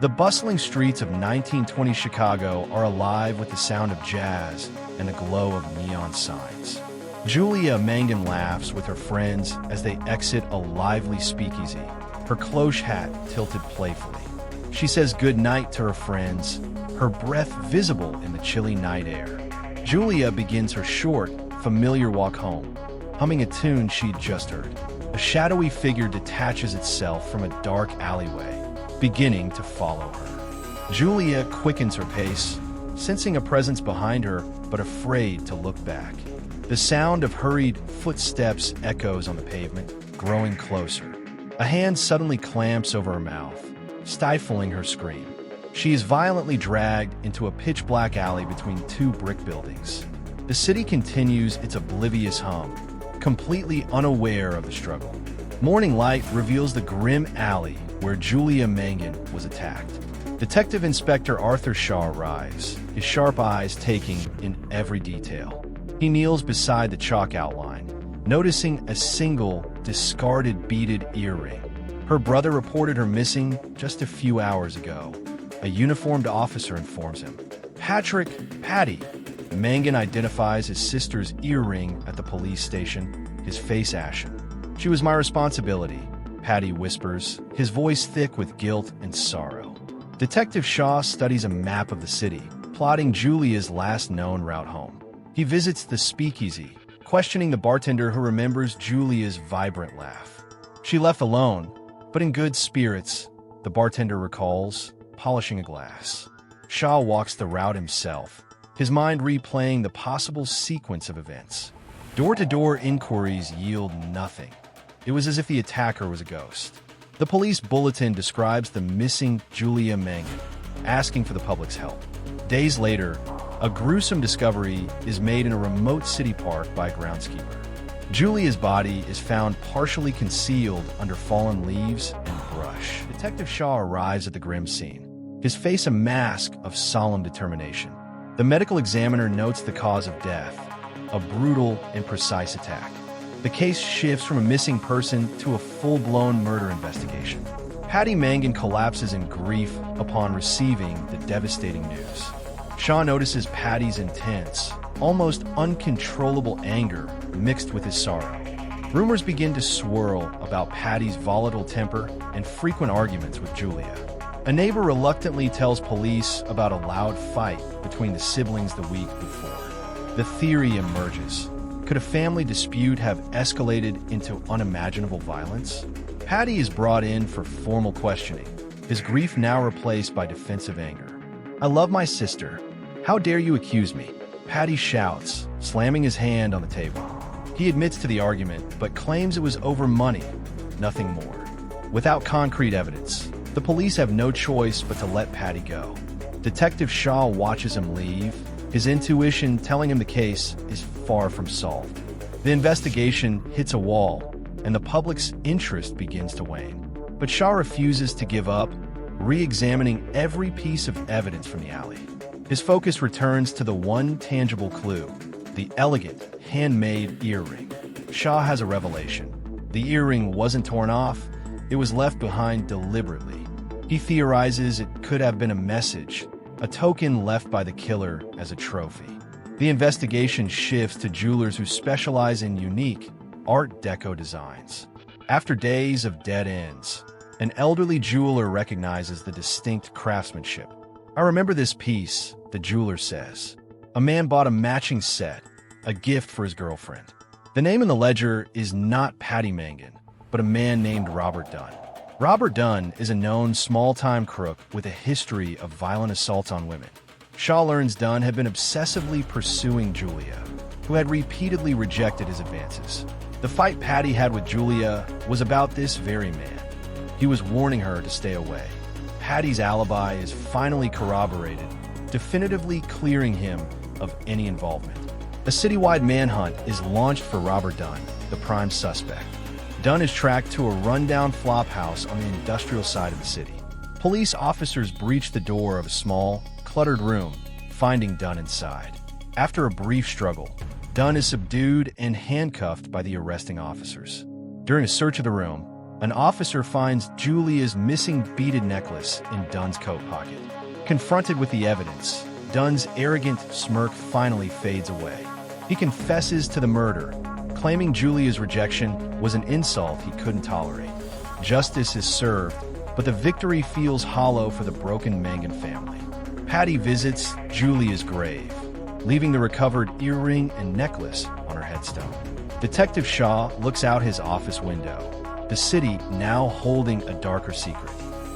The bustling streets of 1920 Chicago are alive with the sound of jazz and the glow of neon signs. Julia Mangan laughs with her friends as they exit a lively speakeasy, her cloche hat tilted playfully. She says good night to her friends, her breath visible in the chilly night air. Julia begins her short, familiar walk home, humming a tune she'd just heard. A shadowy figure detaches itself from a dark alleyway, beginning to follow her. Julia quickens her pace, sensing a presence behind her but afraid to look back. The sound of hurried footsteps echoes on the pavement, growing closer. A hand suddenly clamps over her mouth, stifling her scream. She is violently dragged into a pitch-black alley between two brick buildings. The city continues its oblivious hum, completely unaware of the struggle. Morning light reveals the grim alley where Julia Mangan was attacked. Detective Inspector Arthur Shaw arrives, his sharp eyes taking in every detail. He kneels beside the chalk outline, noticing a single, discarded beaded earring. Her brother reported her missing just a few hours ago. A uniformed officer informs him. Patty. Mangan identifies his sister's earring at the police station, his face ashen. She was my responsibility, Patty whispers, his voice thick with guilt and sorrow. Detective Shaw studies a map of the city, plotting Julia's last known route home. He visits the speakeasy, questioning the bartender who remembers Julia's vibrant laugh. She left alone, but in good spirits, the bartender recalls, polishing a glass. Shaw walks the route himself, his mind replaying the possible sequence of events. Door-to-door inquiries yield nothing. It was as if the attacker was a ghost. The police bulletin describes the missing Julia Mangan, asking for the public's help. Days later, a gruesome discovery is made in a remote city park by a groundskeeper. Julia's body is found partially concealed under fallen leaves and brush. Detective Shaw arrives at the grim scene, his face a mask of solemn determination. The medical examiner notes the cause of death, a brutal and precise attack. The case shifts from a missing person to a full-blown murder investigation. Patty Mangan collapses in grief upon receiving the devastating news. Shaw notices Patty's intense, almost uncontrollable anger mixed with his sorrow. Rumors begin to swirl about Patty's volatile temper and frequent arguments with Julia. A neighbor reluctantly tells police about a loud fight between the siblings the week before. The theory emerges. Could a family dispute have escalated into unimaginable violence? Patty is brought in for formal questioning, his grief now replaced by defensive anger. I love my sister. How dare you accuse me? Patty shouts, slamming his hand on the table. He admits to the argument, but claims it was over money, nothing more. Without concrete evidence, the police have no choice but to let Patty go. Detective Shaw watches him leave, his intuition telling him the case is far from solved. The investigation hits a wall, and the public's interest begins to wane. But Shaw refuses to give up, re-examining every piece of evidence from the alley. His focus returns to the one tangible clue, the elegant, handmade earring. Shaw has a revelation. The earring wasn't torn off, it was left behind deliberately. He theorizes it could have been a message, a token left by the killer as a trophy. The investigation shifts to jewelers who specialize in unique Art Deco designs. After days of dead ends, an elderly jeweler recognizes the distinct craftsmanship. I remember this piece, the jeweler says. A man bought a matching set, a gift for his girlfriend. The name in the ledger is not Patty Mangan, but a man named Robert Dunn. Robert Dunn is a known small-time crook with a history of violent assaults on women. Shaw learns Dunn had been obsessively pursuing Julia, who had repeatedly rejected his advances. The fight Patty had with Julia was about this very man. He was warning her to stay away. Patty's alibi is finally corroborated, definitively clearing him of any involvement. A citywide manhunt is launched for Robert Dunn, the prime suspect. Dunn is tracked to a rundown flophouse on the industrial side of the city. Police officers breach the door of a small, cluttered room, finding Dunn inside. After a brief struggle, Dunn is subdued and handcuffed by the arresting officers. During a search of the room, An officer finds Julia's missing beaded necklace in Dunn's coat pocket. Confronted with the evidence, Dunn's arrogant smirk finally fades away. He confesses to the murder, claiming Julia's rejection was an insult he couldn't tolerate. Justice is served, but the victory feels hollow for the broken Mangan family. Patty visits Julia's grave, leaving the recovered earring and necklace on her headstone. Detective Shaw looks out his office window, the city now holding a darker secret.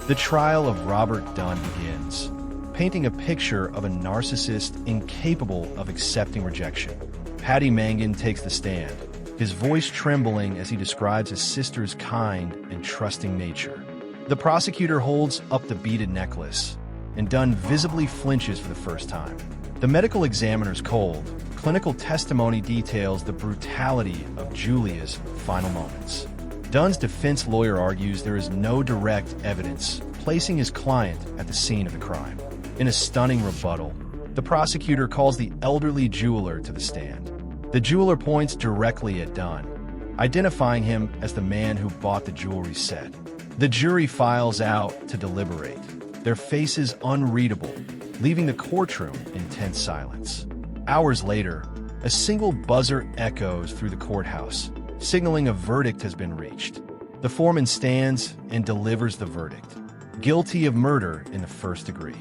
The trial of Robert Dunn begins, painting a picture of a narcissist incapable of accepting rejection. Patty Mangan takes the stand, his voice trembling as he describes his sister's kind and trusting nature. The prosecutor holds up the beaded necklace, and Dunn visibly flinches for the first time. The medical examiner's cold, clinical testimony details the brutality of Julia's final moments. Dunn's defense lawyer argues there is no direct evidence placing his client at the scene of the crime. In a stunning rebuttal, the prosecutor calls the elderly jeweler to the stand. The jeweler points directly at Dunn, identifying him as the man who bought the jewelry set. The jury files out to deliberate, their faces unreadable, leaving the courtroom in tense silence. Hours later, a single buzzer echoes through the courthouse, signaling a verdict has been reached. The foreman stands and delivers the verdict. Guilty of murder in the first degree.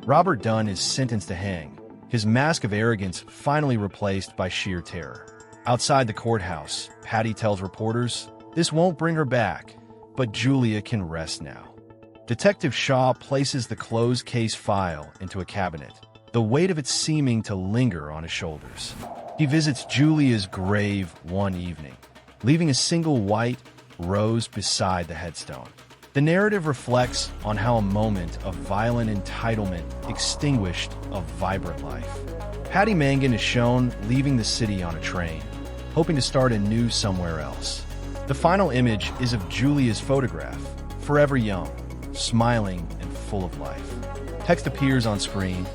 Robert Dunn is sentenced to hang, his mask of arrogance finally replaced by sheer terror. Outside the courthouse, Patty tells reporters, "This won't bring her back, but Julia can rest now." Detective Shaw places the closed case file into a cabinet, the weight of it seeming to linger on his shoulders. He visits Julia's grave one evening, leaving a single white rose beside the headstone. The narrative reflects on how a moment of violent entitlement extinguished a vibrant life. Patty Mangan is shown leaving the city on a train, hoping to start anew somewhere else. The final image is of Julia's photograph, forever young, smiling and full of life. Text appears on screen,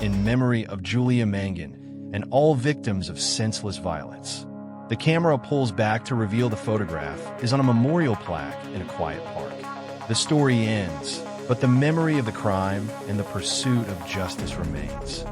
in memory of Julia Mangan and all victims of senseless violence. The camera pulls back to reveal the photograph is on a memorial plaque in a quiet park. The story ends, but the memory of the crime and the pursuit of justice remains.